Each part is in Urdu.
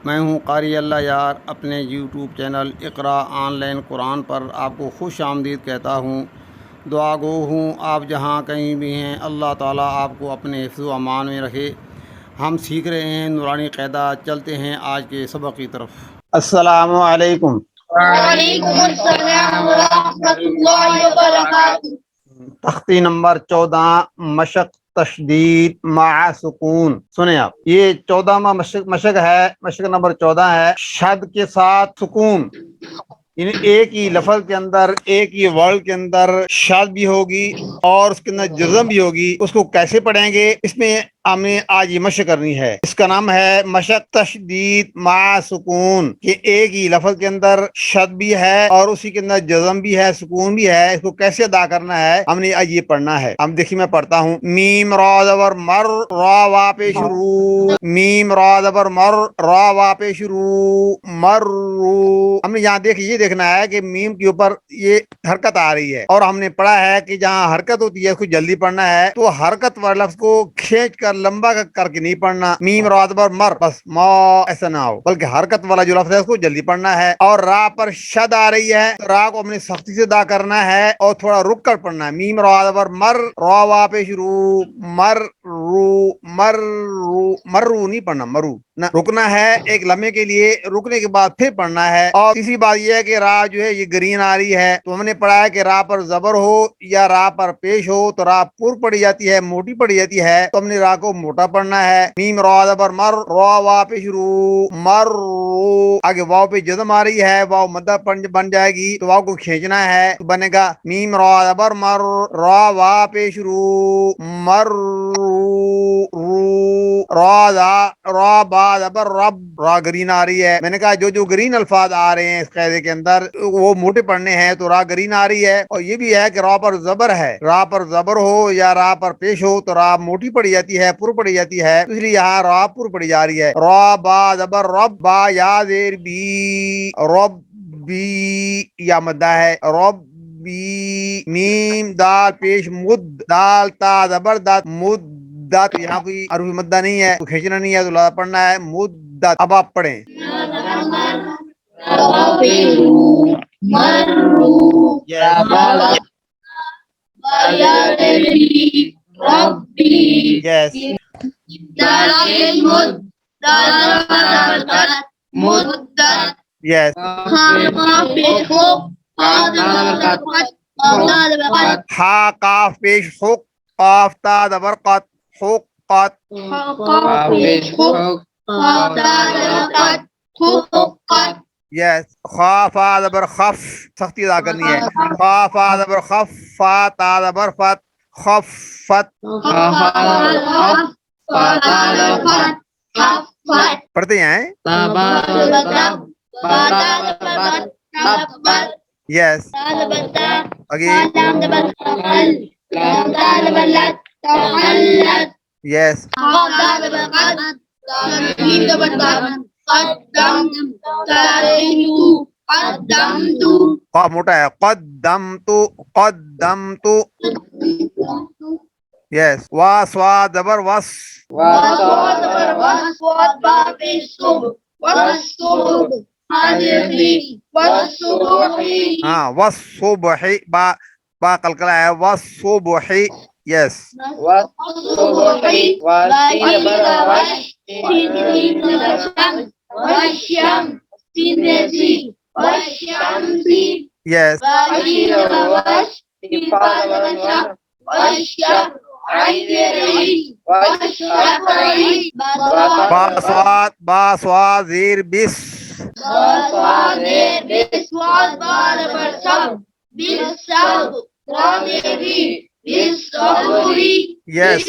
میں ہوں قاری اللہ یار، اپنے YouTube channel Iqra online Quran پر آپ کو خوش آمدید کہتا ہوں۔ دعا گو ہوں آپ جہاں کہیں بھی ہیں، اللہ تعالیٰ آپ کو اپنے حفظ و امان میں رکھے۔ ہم سیکھ رہے ہیں نورانی قاعدہ، چلتے ہیں آج کے سبق کی طرف۔ السلام علیکم۔ وعلیکم السلام ورحمۃ اللہ وبرکاتہ۔ تختی نمبر 14، مشق تشدید مع سکون۔ سنیں آپ، یہ 14واں مشق ہے، مشق نمبر 14 ہے، شد کے ساتھ سکون۔ یعنی ایک ہی لفظ کے اندر، ایک ہی ورڈ کے اندر شاد بھی ہوگی اور اس کے اندر جزم بھی ہوگی۔ اس کو کیسے پڑھیں گے، اس میں ہمیں آج یہ مشق کرنی ہے۔ اس کا نام ہے مشق تشدید مع سکون، کہ ایک ہی لفظ کے اندر شد بھی ہے اور اسی کے اندر جزم بھی ہے، سکون بھی ہے۔ اس کو کیسے ادا کرنا ہے، ہم نے آج یہ پڑھنا ہے۔ ہم دیکھیے میں پڑھتا ہوں، میم را زبر مر، را وا پیش رو، میم را زبر مر، را وا پیش رو، مر رو۔ ہم نے یہاں یہ دیکھنا ہے کہ میم کے اوپر یہ حرکت آ رہی ہے، اور ہم نے پڑھا ہے کہ جہاں حرکت ہوتی ہے اس کو جلدی پڑھنا ہے، تو حرکت والے لفظ کو کھینچ کر لمبا کر کے نہیں پڑھنا۔ میم را زبر مر، بس ما ایسا نہ ہو، بلکہ حرکت والا جو لفظ ہے اس کو جلدی پڑھنا ہے۔ اور را پر شد آ رہی ہے، تو را کو ہم نے سختی سے ادا کرنا ہے اور تھوڑا رک کر پڑھنا ہے۔ میم را زبر مر، را وا پیش رو، مر رو، مر رو، مرو نہیں پڑھنا، مرو نہ، رکنا ہے ایک لمحے کے لیے، رکنے کے بعد پھر پڑھنا ہے۔ اور تیسری بات یہ ہے کہ را جو ہے یہ گرین آ رہی ہے، تو ہم نے پڑھا ہے کہ را پر زبر ہو یا را پر پیش ہو تو را پر پڑھی جاتی ہے، موٹی پڑھی جاتی ہے، تو ہم نے را کو موٹا پڑھنا ہے۔ میم را زبر مر، را وا پیش رو، مر رو۔ آگے واو پہ جزم آ رہی ہے، واو مدہ بن جائے گی، تو واو کو کھینچنا ہے، تو بنے گا میم را زبر مر، را وا پیش رو، مر رو، رو، را با زبر رب، را گرین آ رہی ہے۔ میں نے کہا جو گرین الفاظ آ رہے ہیں اس قاعدے کے اندر وہ موٹے پڑھنے ہیں، تو را گرین آ رہی ہے۔ اور یہ بھی ہے کہ را پر زبر ہے، را پر زبر ہو یا را پر پیش ہو تو را موٹی پڑھی جاتی ہے، پر پڑھی جاتی ہے، اس لیے یہاں را پر پڑھی جا رہی ہے۔ را با زبر رب، با یا زیر بی، رب بی، یا مدہ ہے، رب بی۔ میم دال پیش مد، دال تا زبر دات، مدت، یہاں کوئی عربی مدہ نہیں ہے، تو کھینچنا نہیں ہے، تو لازم پڑھنا ہے مدت۔ اب آپ پڑھیں، یس، یس، ہا کاف پیش حق، قاف تا زبر قط، حقت، یس، خا فا زبر خف، سختی ادا کرنی ہے، خا فا زبر خف، فا تا زبر فت، خفت۔ پڑھتے ہیں، یس، اگین، یس، قاف موٹا ہے، قدمت، قدمت، یس، وا سوا زبر وس، ہاں، والصبح، با قلقلہ ہے، والصبح، یس، یس، با سواد زیر بس، یس،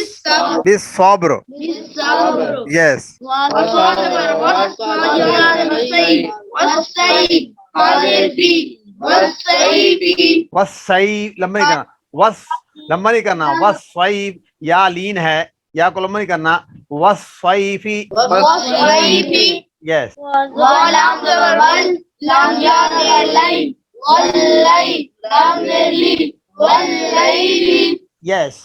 بس صبر، یس، وصیف، لمبا نہیں کرنا، وس لمبا نہیں کرنا، وصیف، یا لین ہے، یا کو لمبا نہیں کرنا، وصیفی، یس، یس،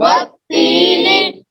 والتين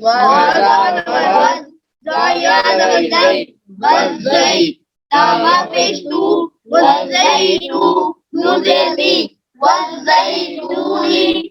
والوز زايد والزيت والزيت تابع بيشتو والزيت نزيبي والزيتون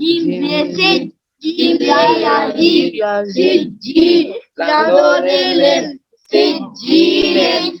جيم بيسد جيم يازيب سجين لدولين سجين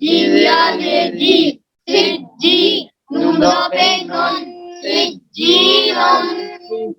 جيم يازيب سجين نوبينون سجين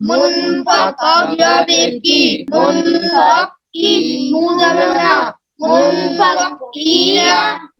منفق يبكي منفقين مزمنا منفقين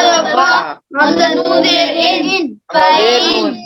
الباء مزنودين فإن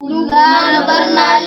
برنال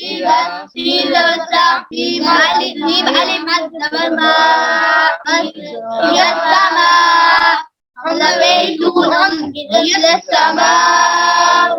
إذا قيل في مالك علمت الماء هي السماء لبيتون هي السماء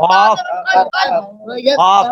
قاف قاف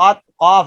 قط قاف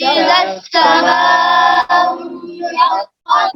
إذا السماء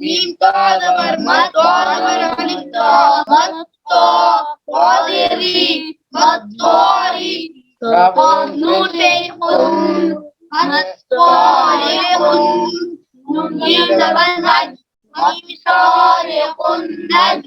ميم تعتبر مد تعتبر ألف قادري مطاري نون بيخون مطارق نجيب زبن هج ميم صارق نج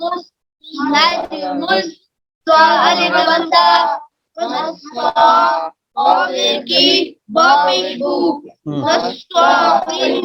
مس نج مس ألف بندا قادري بابيبو مستقيم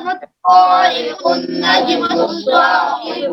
مطارق النجم الصاخر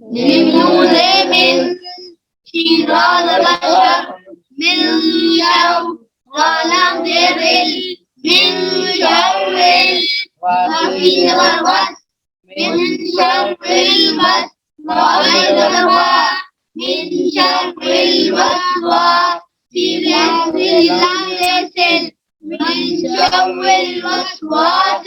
من من شيران البشر من شر ظلام درل من شر الوحيد والوس من شر الوس وغير الهوى من شر الوسواس في الناس من شر الوسواس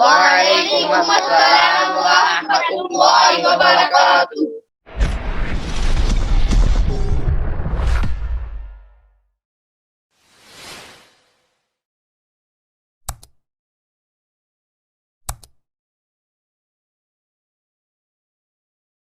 وعليكم السلام